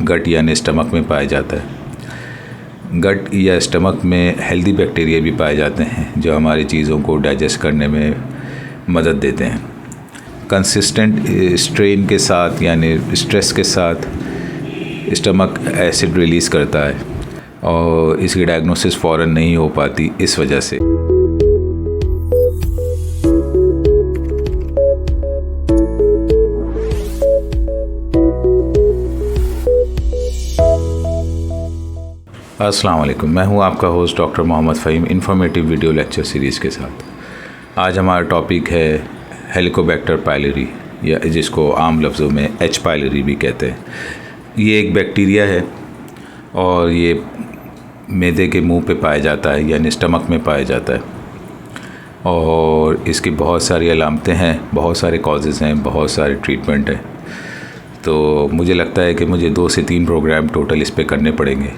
गट यानी स्टमक में पाया जाता है। गट या स्टमक में हेल्दी बैक्टीरिया भी पाए जाते हैं जो हमारी चीज़ों को डाइजेस्ट करने में मदद देते हैं। कंसिस्टेंट स्ट्रेन के साथ यानी स्ट्रेस के साथ स्टमक एसिड रिलीज़ करता है और इसकी डायग्नोसिस फ़ौरन नहीं हो पाती इस वजह से। अस्सलाम वालेकुम, मैं हूं आपका host doctor Mohammad Faheem informative video lecture series के साथ। आज हमारा टॉपिक है हेलिकोबैक्टर पायलरी या जिसको आम लफ्ज़ों में एच पायलरी भी कहते हैं। ये एक बैक्टीरिया है और ये मैदे के मुंह पे पाया जाता है यानी स्टमक में पाया जाता है और इसकी बहुत सारी अलामतें हैं, बहुत सारे कॉजेज़ हैं, बहुत सारे ट्रीटमेंट हैं। तो मुझे लगता है कि मुझे 2 से 3 प्रोग्राम टोटल इस पे करने पड़ेंगे,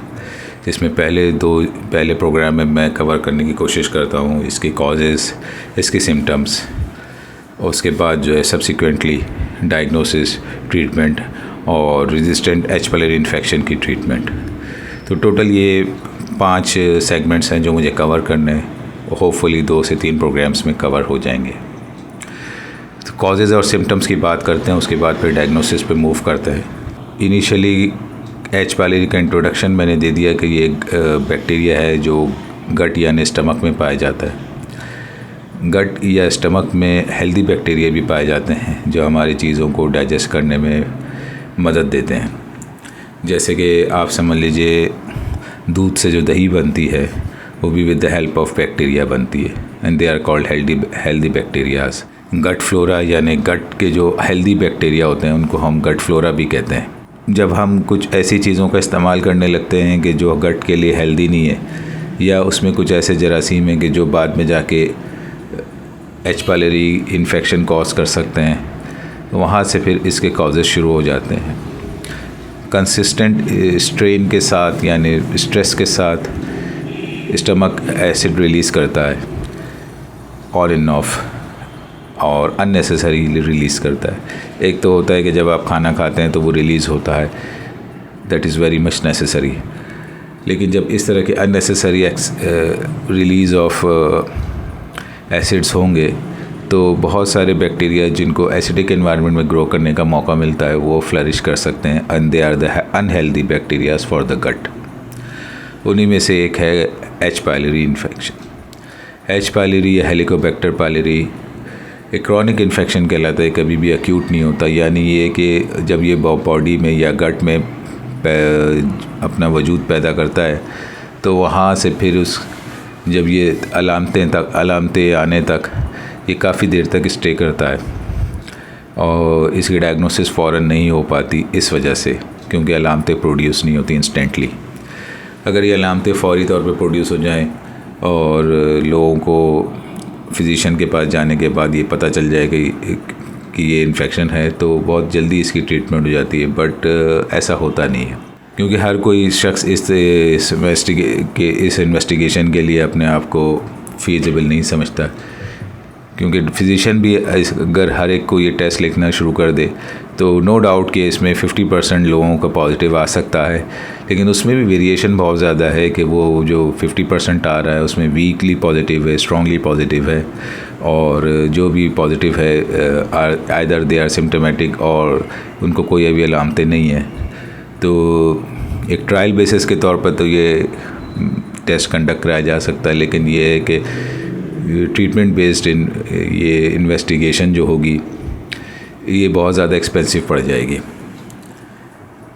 जिसमें पहले प्रोग्राम में मैं कवर करने की कोशिश करता हूँ इसके कॉजेज़, इसके सिम्टम्स, और उसके बाद जो है सब्सिक्वेंटली डायग्नोसिस, ट्रीटमेंट और रेजिस्टेंट एच पायलरी इन्फेक्शन की ट्रीटमेंट। तो टोटल ये 5 सेगमेंट्स हैं जो मुझे कवर करने हैं। होपफुली 2 से 3 प्रोग्राम्स में कवर हो जाएंगे। तो कॉजेज़ और सिम्टम्स की बात करते हैं, उसके बाद फिर डायग्नोसिस पे मूव करते हैं। इनिशियली एच पायलरी का इंट्रोडक्शन मैंने दे दिया कि ये एक बैक्टीरिया है जो गट यानी स्टमक में पाया जाता है। गट या स्टमक में हेल्दी बैक्टीरिया भी पाए जाते हैं जो हमारी चीज़ों को डाइजेस्ट करने में मदद देते हैं। जैसे कि आप समझ लीजिए दूध से जो दही बनती है वो भी with the help of bacteria बनती है and they are called healthy bacterias. Gut flora यानी गट के जो हेल्दी बैक्टीरिया होते हैं उनको हम गट फ्लोरा भी कहते हैं। जब हम कुछ ऐसी चीज़ों का इस्तेमाल करने लगते हैं कि जो गट के लिए हेल्दी नहीं है या उसमें कुछ ऐसे जरासीम हैं कि जो बाद में जाके एच पायलरी इन्फेक्शन कॉज कर सकते हैं, तो वहाँ से फिर इसके कॉजेज़ शुरू हो जाते हैं। कंसिस्टेंट स्ट्रेन के साथ यानी स्ट्रेस के साथ स्टमक एसिड रिलीज़ करता है ऑन एंड ऑफ और अननेसेसरी रिलीज़ करता है। एक तो होता है कि जब आप खाना खाते हैं तो वो रिलीज़ होता है, that is very much necessary. लेकिन जब इस तरह के अननेसेसरी रिलीज़ ऑफ एसिड्स होंगे तो बहुत सारे बैक्टीरिया जिनको एसिडिक एनवायरनमेंट में ग्रो करने का मौका मिलता है वो फ्लरिश कर सकते हैं and they are the unhealthy bacterias for the gut. उन्हीं में से एक है H pylori infection. H pylori या हेलिकोबैक्टर पायलरी एक क्रॉनिक इन्फेक्शन कहलाता है, कभी भी एक्यूट नहीं होता। यानी ये कि जब ये बॉडी में या गट में अपना वजूद पैदा करता है तो वहाँ से फिर जब ये अलामतें आने तक ये काफ़ी देर तक स्टे करता है और इसकी डायग्नोसिस फ़ौरन नहीं हो पाती इस वजह से, क्योंकि अलामतें प्रोड्यूस नहीं होती इंस्टेंटली। अगर ये अलामतें फ़ौरी तौर पे प्रोड्यूस हो जाएं और लोगों को फिजिशियन के पास जाने के बाद ये पता चल जाए कि ये इन्फेक्शन है तो बहुत जल्दी इसकी ट्रीटमेंट हो जाती है। बट ऐसा होता नहीं है, क्योंकि हर कोई शख्स इस इन्वेस्टिगेशन के लिए अपने आप को फीजिबल नहीं समझता। क्योंकि फिजिशियन भी अगर हर एक को ये टेस्ट लिखना शुरू कर दे तो नो डाउट कि इसमें 50% लोगों का पॉजिटिव आ सकता है, लेकिन उसमें भी वेरिएशन बहुत ज़्यादा है कि वो जो 50% आ रहा है उसमें वीकली पॉजिटिव है, स्ट्रांगली पॉजिटिव है, और जो भी पॉजिटिव है आइदर दे आर सिम्टोमेटिक और उनको कोई अभी अलामतें नहीं है। तो एक ट्रायल बेसिस के तौर पर तो ये टेस्ट कंडक्ट कराया जा सकता है, लेकिन ये है कि ट्रीटमेंट बेस्ड ये इन्वेस्टिगेशन जो होगी ये बहुत ज़्यादा एक्सपेंसिव पड़ जाएगी,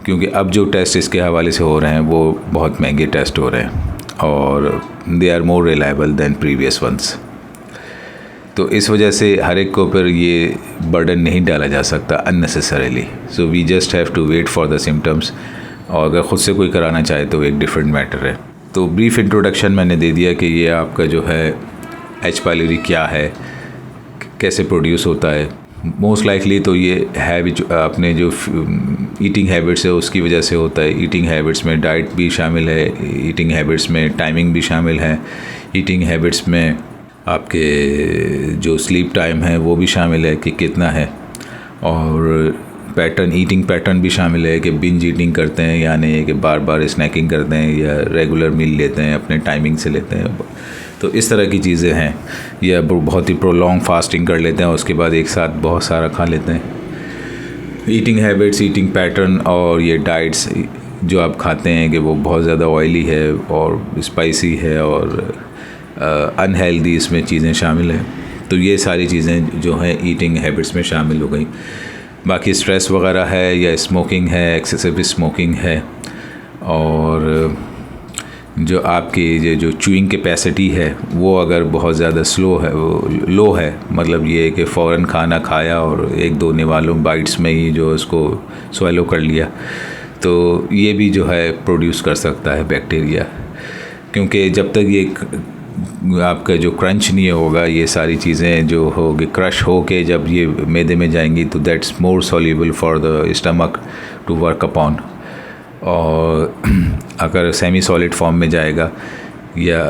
क्योंकि अब जो टेस्ट इसके हवाले से हो रहे हैं वो बहुत महंगे टेस्ट हो रहे हैं और they are more reliable than previous ones. तो इस वजह से हर एक को पर ये बर्डन नहीं डाला जा सकता unnecessarily. So we just have to wait for the symptoms, और अगर ख़ुद से कोई कराना चाहे तो एक डिफरेंट मैटर है। तो ब्रीफ इंट्रोडक्शन मैंने दे दिया कि ये आपका जो है एच पायलरी क्या है, कैसे प्रोड्यूस होता है। मोस्ट लाइकली तो ये है अपने जो ईटिंग हैबिट्स है उसकी वजह से होता है। ईटिंग हैबिट्स में डाइट भी शामिल है, ईटिंग हैबिट्स में टाइमिंग भी शामिल है, ईटिंग हैबिट्स में आपके जो स्लीप टाइम है वो भी शामिल है कि कितना है, और पैटर्न, ईटिंग पैटर्न भी शामिल है कि बिंज ईटिंग करते हैं, यानी कि बार बार स्नैकिंग करते हैं या रेगुलर मील लेते हैं, अपने टाइमिंग से लेते हैं। तो इस तरह की चीज़ें हैं। या बहुत ही प्रोलॉन्ग फास्टिंग कर लेते हैं, उसके बाद एक साथ बहुत सारा खा लेते हैं। ईटिंग हैबिट्स, ईटिंग पैटर्न और ये डाइट्स जो आप खाते हैं कि वो बहुत ज़्यादा ऑयली है और स्पाइसी है और अनहेल्दी इसमें चीज़ें शामिल हैं। तो ये सारी चीज़ें जो हैं ईटिंग हैबिट्स में शामिल हो गई। बाकी स्ट्रेस वगैरह है या स्मोकिंग है, एक्सेसिव स्मोकिंग है, और जो आपकी जो चूइंग कैपेसिटी है वो अगर बहुत ज़्यादा लो है, मतलब ये कि फ़ौरन खाना खाया और एक दो निवालों बाइट्स में ही जो उसको स्वेलो कर लिया, तो ये भी जो है प्रोड्यूस कर सकता है बैक्टीरिया। क्योंकि जब तक ये आपका जो क्रंच नहीं होगा, ये सारी चीज़ें जो होगी क्रश हो के जब ये मैदे में जाएंगी, तो that's more soluble for the stomach to work upon. और अगर सेमी सॉलिड फॉर्म में जाएगा या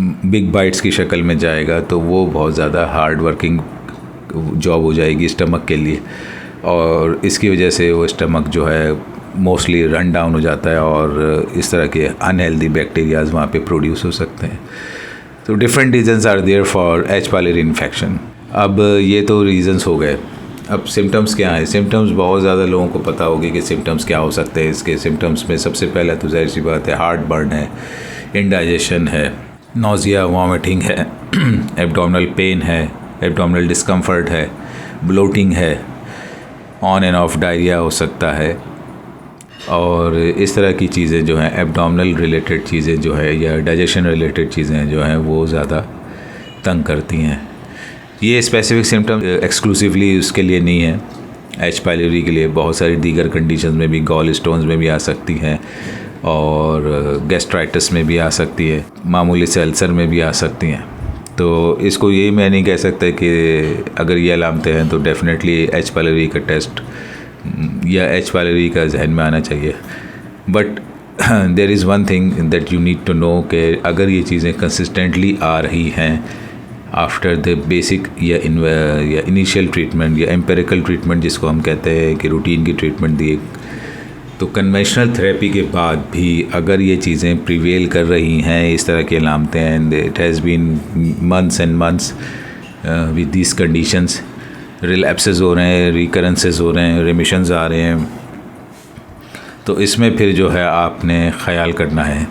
बिग बाइट्स की शक्ल में जाएगा, तो वो बहुत ज़्यादा हार्ड वर्किंग जॉब हो जाएगी स्टमक के लिए, और इसकी वजह से वो स्टमक जो है मोस्टली रन डाउन हो जाता है और इस तरह के अनहेल्दी बैक्टीरियाज वहाँ पे प्रोड्यूस हो सकते हैं। तो different reasons are there for H pylori infection. अब ये तो रीजंस हो गए। अब सिम्टम्स क्या हैं? सिम्टम्स बहुत ज़्यादा लोगों को पता होगी कि सिम्टम्स क्या हो सकते हैं। इसके सिम्टम्स में सबसे पहला तो ज़ाहिर सी बात है हार्ट बर्न है, इंडाइजेशन है, नोज़िया वॉमिटिंग है, एब्डोमिनल पेन है, एब्डोमिनल डिस्कम्फर्ट है, ब्लोटिंग है, ऑन एंड ऑफ डायरिया हो सकता है, और इस तरह की चीज़ें जो हैं एब्डोमिनल रिलेटेड चीज़ें जो है या डाइजेशन रिलेटेड चीज़ें जो हैं वो ज़्यादा तंग करती हैं। ये स्पेसिफिक सिम्टम एक्सक्लूसिवली उसके लिए नहीं है, एच पायलरी के लिए बहुत सारी दीगर कंडीशंस में भी, गॉल स्टोन्स में भी आ सकती हैं और गैस्ट्राइटिस में भी आ सकती है, मामूली से अल्सर में भी आ सकती हैं। तो इसको ये मैं नहीं कह सकता कि अगर ये अलामतें हैं तो डेफिनेटली एच पायलरी का टेस्ट या एच पायलरी का जहन में आना चाहिए। But there is one thing that you need to know कि अगर ये चीज़ें कंसिस्टेंटली आ रही हैं आफ्टर द बेसिक या इनिशियल ट्रीटमेंट या एम्पेरिकल ट्रीटमेंट जिसको हम कहते हैं कि रूटीन की ट्रीटमेंट दिए, तो कन्वेंशनल थेरेपी के बाद भी अगर ये चीज़ें प्रिवेल कर रही हैं, इस तरह की अलामतें हैं, and it has been months and months with these conditions, relapses हो रहे हैं, रिकरेंसेस हो रहे हैं, रिमिशंस आ रहे हैं, तो इसमें फिर जो है आपने ख्याल करना है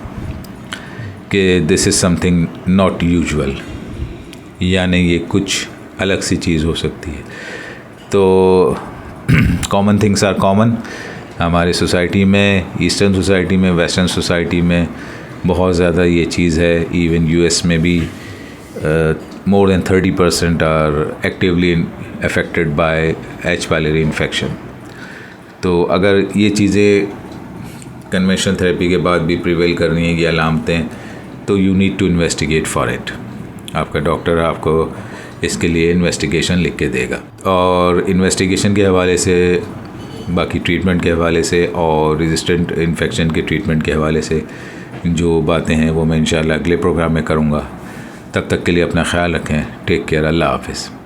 कि this is something not usual, यानी ये कुछ अलग सी चीज़ हो सकती है। तो कॉमन थिंग्स आर कॉमन। हमारी सोसाइटी में, ईस्टर्न सोसाइटी में, वेस्टर्न सोसाइटी में बहुत ज़्यादा ये चीज़ है। इवन यूएस में भी more than 30% are actively affected by H. pylori infection। तो अगर ये चीज़ें कन्वेंशनल थेरेपी के बाद भी प्रिवेल कर रही हैं ये अलामतें, तो you need to investigate for it. आपका डॉक्टर आपको इसके लिए इन्वेस्टिगेशन लिख के देगा, और इन्वेस्टिगेशन के हवाले से, बाकी ट्रीटमेंट के हवाले से और रेजिस्टेंट इन्फेक्शन के ट्रीटमेंट के हवाले से जो बातें हैं वो मैं इंशाल्लाह अगले प्रोग्राम में करूँगा। तब तक के लिए अपना ख्याल रखें। Take care. अल्लाह हाफ़िज़।